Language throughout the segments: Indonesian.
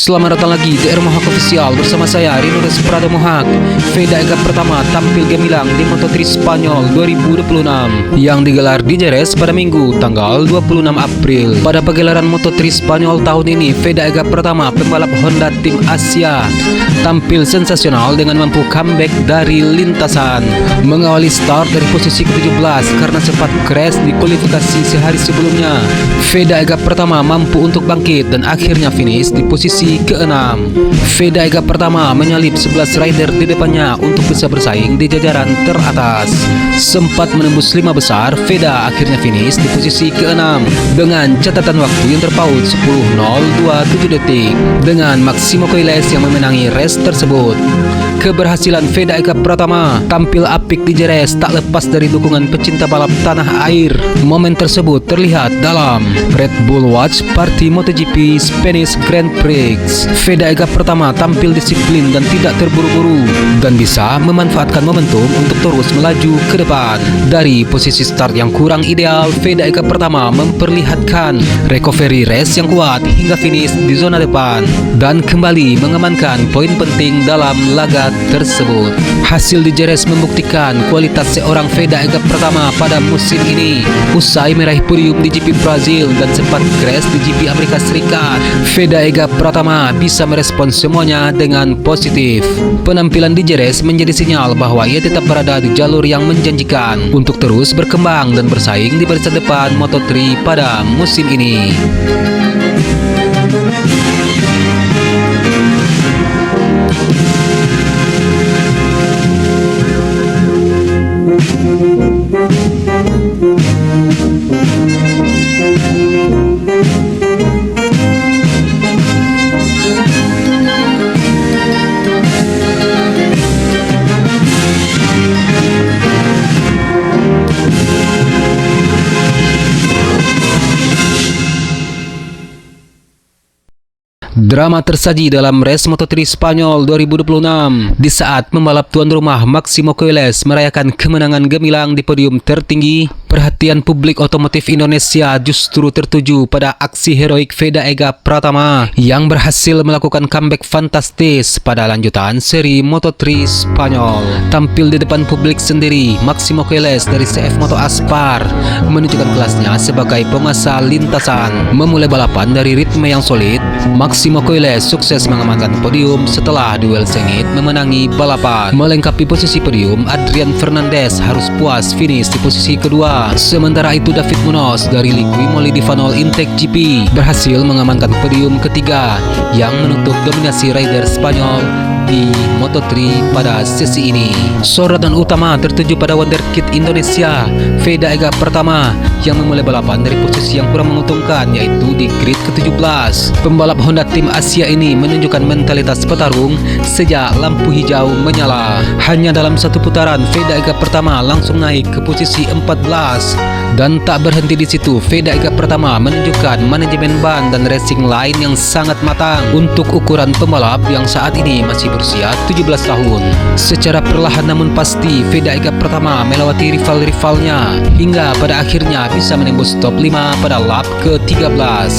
Selamat datang lagi di Mohak Official bersama saya Rino Desprado Mohak. Veda Ega pertama tampil gemilang di Moto3 Spanyol 2026 yang digelar di Jerez pada Minggu tanggal 26 April. Pada pagelaran Moto3 Spanyol tahun ini, Veda Ega pertama pembalap Honda Tim Asia tampil sensasional dengan mampu comeback dari lintasan, mengawali start dari posisi ke-17 karena sempat crash di kualifikasi sehari sebelumnya. Veda Ega pertama mampu untuk bangkit dan akhirnya finish di posisi ke-6. Veda Ega pertama menyalip 11 rider di depannya untuk bisa bersaing di jajaran teratas. Sempat menembus 5 besar, Veda akhirnya finish di posisi ke-6 dengan catatan waktu yang terpaut 10.027 detik dengan Maximo Coiles yang memenangi race tersebut. Keberhasilan Veda Ega pertama tampil apik di Jerez tak lepas dari dukungan pecinta balap tanah air. Momen tersebut terlihat dalam Red Bull Watch Party MotoGP Spanish Grand Prix. Veda Ega pertama tampil disiplin dan tidak terburu-buru dan bisa memanfaatkan momentum untuk terus melaju ke depan. Dari posisi start yang kurang ideal, Veda Ega pertama memperlihatkan recovery race yang kuat hingga finish di zona depan dan kembali mengamankan poin penting dalam laga tersebut. Hasil di Jerez membuktikan kualitas seorang Veda Ega pertama pada musim ini. Usai meraih podium di GP Brazil dan sempat crash di GP Amerika Serikat, Veda Ega pertama bisa merespons semuanya dengan positif. Penampilan di Jerez menjadi sinyal bahwa ia tetap berada di jalur yang menjanjikan untuk terus berkembang dan bersaing di barisan depan Moto3 pada musim ini. Drama tersaji dalam race Moto3 Spanyol 2026 di saat pembalap tuan rumah Maximo Coiles merayakan kemenangan gemilang di podium tertinggi. Perhatian publik otomotif Indonesia justru tertuju pada aksi heroik Veda Ega pertama yang berhasil melakukan comeback fantastis pada lanjutan seri Moto3 Spanyol. Tampil di depan publik sendiri, Maximo Coiles dari CF Moto Aspar menunjukkan kelasnya sebagai penguasa lintasan. Memulai balapan dari ritme yang solid, Maximo Coiles sukses mengamankan podium setelah duel sengit memenangi balapan. Melengkapi posisi podium, Adrian Fernandez harus puas finish di posisi kedua. Sementara itu David Munoz dari Liqui Moly Divanol Intech GP berhasil mengamankan podium ketiga yang menutup dominasi rider Spanyol di Moto3 pada sesi ini. Sorotan utama tertuju pada wonderkid Indonesia, Veda Ega pertama yang memulai balapan dari posisi yang kurang menguntungkan, yaitu di grid ke-17. Pembalap Honda Tim Asia ini menunjukkan mentalitas petarung sejak lampu hijau menyala. Hanya dalam satu putaran, Veda Ega pertama langsung naik ke posisi 14. Dan tak berhenti di situ, Veda Ega pertama menunjukkan manajemen ban dan racing line yang sangat matang untuk ukuran pembalap yang saat ini masih berusia 17 tahun. Secara perlahan namun pasti, Veda Ega pertama melewati rival-rivalnya hingga pada akhirnya bisa menembus top 5 pada lap ke-13.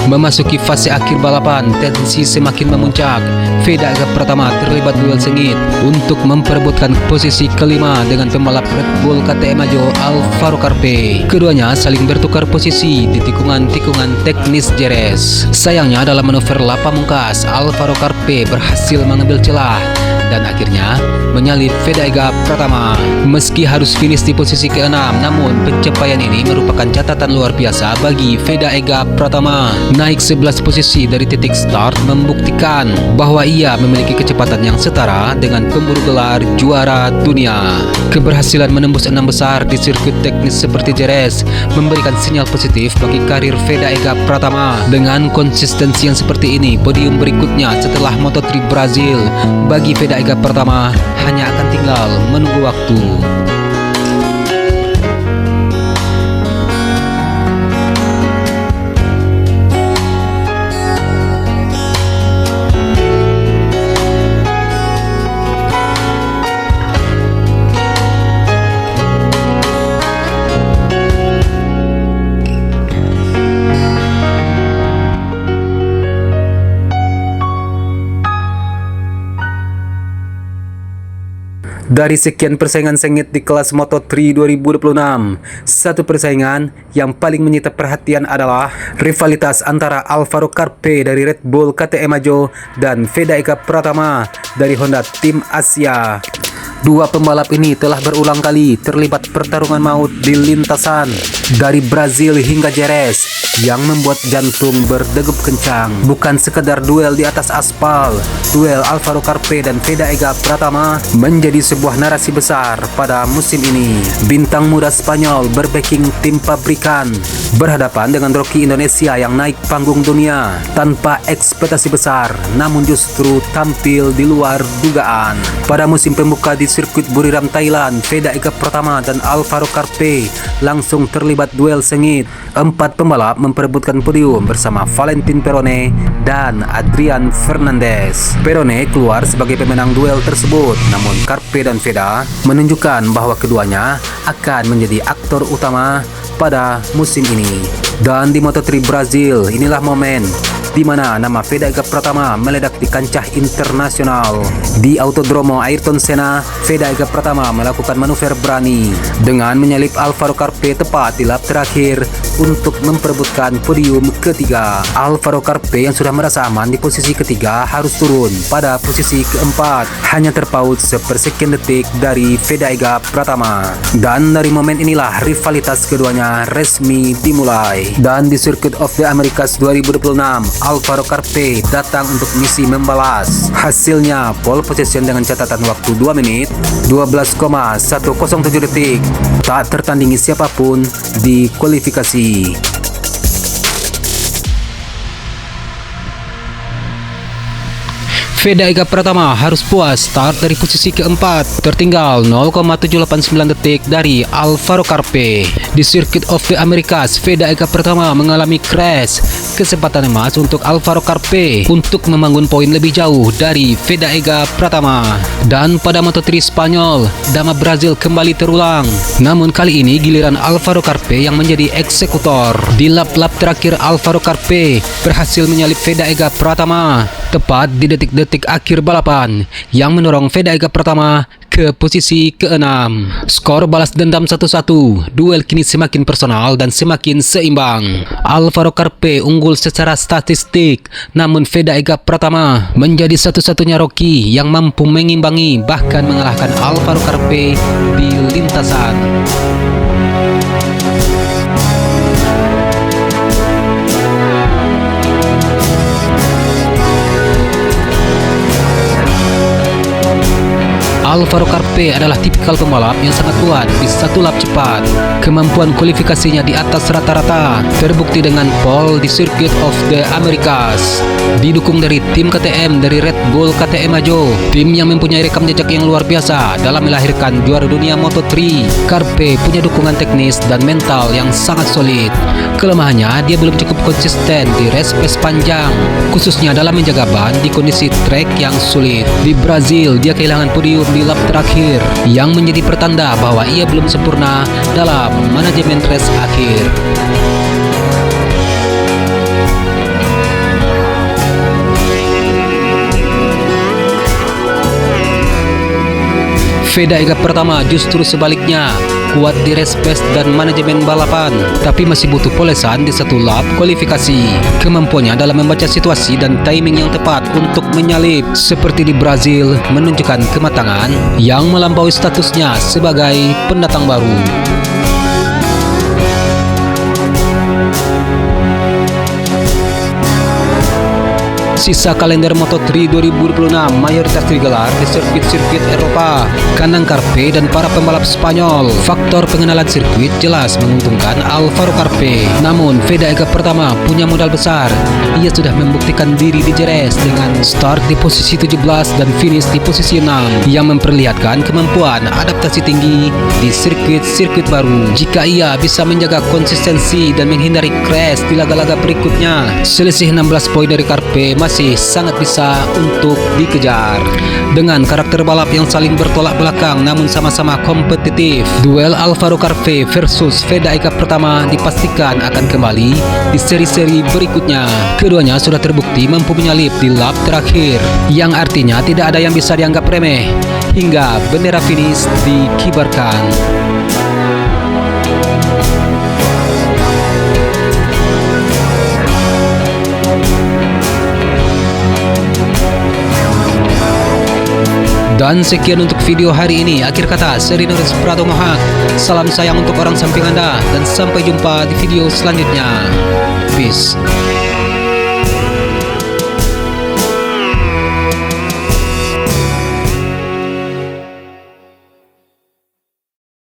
Memasuki fase akhir balapan, tensi semakin memuncak. Veda Ega pertama terlibat duel sengit untuk memperebutkan posisi kelima dengan pembalap Red Bull KTM Ajo Alvaro Carpe. Keduanya saling bertukar posisi di tikungan-tikungan teknis Jerez. Sayangnya dalam manuver lap pamungkas, Alvaro Carpe berhasil mengambil celah dan akhirnya menyalip Veda Ega pertama. Meski harus finish di posisi ke-6, namun pencapaian ini merupakan catatan luar biasa bagi Veda Ega pertama. Naik 11 posisi dari titik start membuktikan bahwa ia memiliki kecepatan yang setara dengan pemburu gelar juara dunia. Keberhasilan menembus 6 besar di sirkuit teknis seperti Jerez memberikan sinyal positif bagi karir Veda Ega pertama. Dengan konsistensi yang seperti ini, podium berikutnya setelah Moto3 Brazil bagi Veda Ega pertama hanya akan tinggal menunggu waktu. Dari sekian persaingan sengit di kelas Moto3 2026, satu persaingan yang paling menyita perhatian adalah rivalitas antara Alvaro Carpe dari Red Bull KTM Ajo dan Veda Eka Pratama dari Honda Tim Asia. Dua pembalap ini telah berulang kali terlibat pertarungan maut di lintasan dari Brazil hingga Jerez yang membuat jantung berdegup kencang. Bukan sekedar duel di atas aspal, duel Alvaro Carpe dan Veda Eka Pratama menjadi sebuah narasi besar pada musim ini. Bintang muda Spanyol berbacking tim pabrikan berhadapan dengan rocky Indonesia yang naik panggung dunia tanpa ekspektasi besar, namun justru tampil di luar dugaan. Pada musim pembuka di sirkuit Buriram, Thailand, Veda Eka Pratama dan Alvaro Carpe langsung terlibat duel sengit. 4 pembalap memperebutkan podium bersama Valentin Perone dan Adrian Fernandez. Perone keluar sebagai pemenang duel tersebut, namun Carpe dan Veda menunjukkan bahwa keduanya akan menjadi aktor utama pada musim ini. Dan di Moto3 Brazil, inilah momen di mana nama Veda Eka Pratama meledak di kancah internasional. Di Autodromo Ayrton Senna, Veda Eka Pratama melakukan manuver berani dengan menyalip Alvaro Carpe tepat di lap terakhir untuk memperebutkan podium ketiga. Alvaro Carpe yang sudah merasa aman di posisi ketiga harus turun pada posisi keempat, hanya terpaut sepersekian detik dari Veda Eka Pratama. Dan dari momen inilah rivalitas keduanya resmi dimulai. Dan di Circuit of the Americas 2026, Alvaro Carpe datang untuk misi membalas. Hasilnya pole position dengan catatan waktu 2 menit 12,107 detik. Tak tertandingi siapapun di kualifikasi. Veda Eka Pratama harus puas start dari posisi keempat, tertinggal 0,789 detik dari Alvaro Carpe. Di Circuit of the Americas, Veda Eka Pratama mengalami crash. Kesempatan emas untuk Alvaro Carpe untuk membangun poin lebih jauh dari Veda Eka Pratama. Dan pada Moto3 Spanyol, drama Brazil kembali terulang. Namun kali ini giliran Alvaro Carpe yang menjadi eksekutor. Di lap-lap terakhir, Alvaro Carpe berhasil menyalip Veda Eka Pratama tepat di detik-detik akhir balapan yang mendorong Veda Eka Pratama ke posisi ke-6. Skor balas dendam 1-1. Duel kini semakin personal dan semakin seimbang. Alvaro Carpe unggul secara statistik, namun Veda Eka Pratama menjadi satu-satunya rocky yang mampu mengimbangi bahkan mengalahkan Alvaro Carpe di lintasan. Alvaro Carpe adalah tipikal pembalap yang sangat kuat di satu lap cepat. Kemampuan kualifikasinya di atas rata-rata, terbukti dengan pole di Circuit of the Americas. Didukung dari tim KTM dari Red Bull KTM Ajo, tim yang mempunyai rekam jejak yang luar biasa dalam melahirkan juara dunia Moto3. Carpe punya dukungan teknis dan mental yang sangat solid. Kelemahannya, dia belum cukup konsisten di race pace panjang, khususnya dalam menjaga ban di kondisi trek yang sulit. Di Brazil, dia kehilangan podium di lap terakhir yang menjadi pertanda bahwa ia belum sempurna dalam manajemen race akhir. Veda Eka Pratama justru sebaliknya, kuat di race pace dan manajemen balapan, tapi masih butuh polesan di satu lap kualifikasi. Kemampuannya dalam membaca situasi dan timing yang tepat untuk menyalip seperti di Brazil menunjukkan kematangan yang melampaui statusnya sebagai pendatang baru. Sisa kalender Moto3 2026 mayoritas digelar di sirkuit-sirkuit Eropa. Kandang Carpe dan para pembalap Spanyol. Faktor pengenalan sirkuit jelas menguntungkan Alvaro Carpe. Namun Veda Eka Pratama punya modal besar. Ia sudah membuktikan diri di Jerez dengan start di posisi 17 dan finish di posisi 6 yang memperlihatkan kemampuan adaptasi tinggi di sirkuit-sirkuit baru. Jika ia bisa menjaga konsistensi dan menghindari crash di laga-laga berikutnya, selisih 16 poin dari Carpe masih sangat bisa untuk dikejar. Dengan karakter balap yang saling bertolak belakang namun sama-sama kompetitif, duel Alvaro Carpe versus Veda Eka Pratama dipastikan akan kembali di seri-seri berikutnya. Keduanya sudah terbukti mampu menyalip di lap terakhir, yang artinya tidak ada yang bisa dianggap remeh hingga bendera finish dikibarkan. Dan sekian untuk video hari ini. Akhir kata, saya Rinurus Pratomohak. Salam sayang untuk orang samping Anda dan sampai jumpa di video selanjutnya. Peace.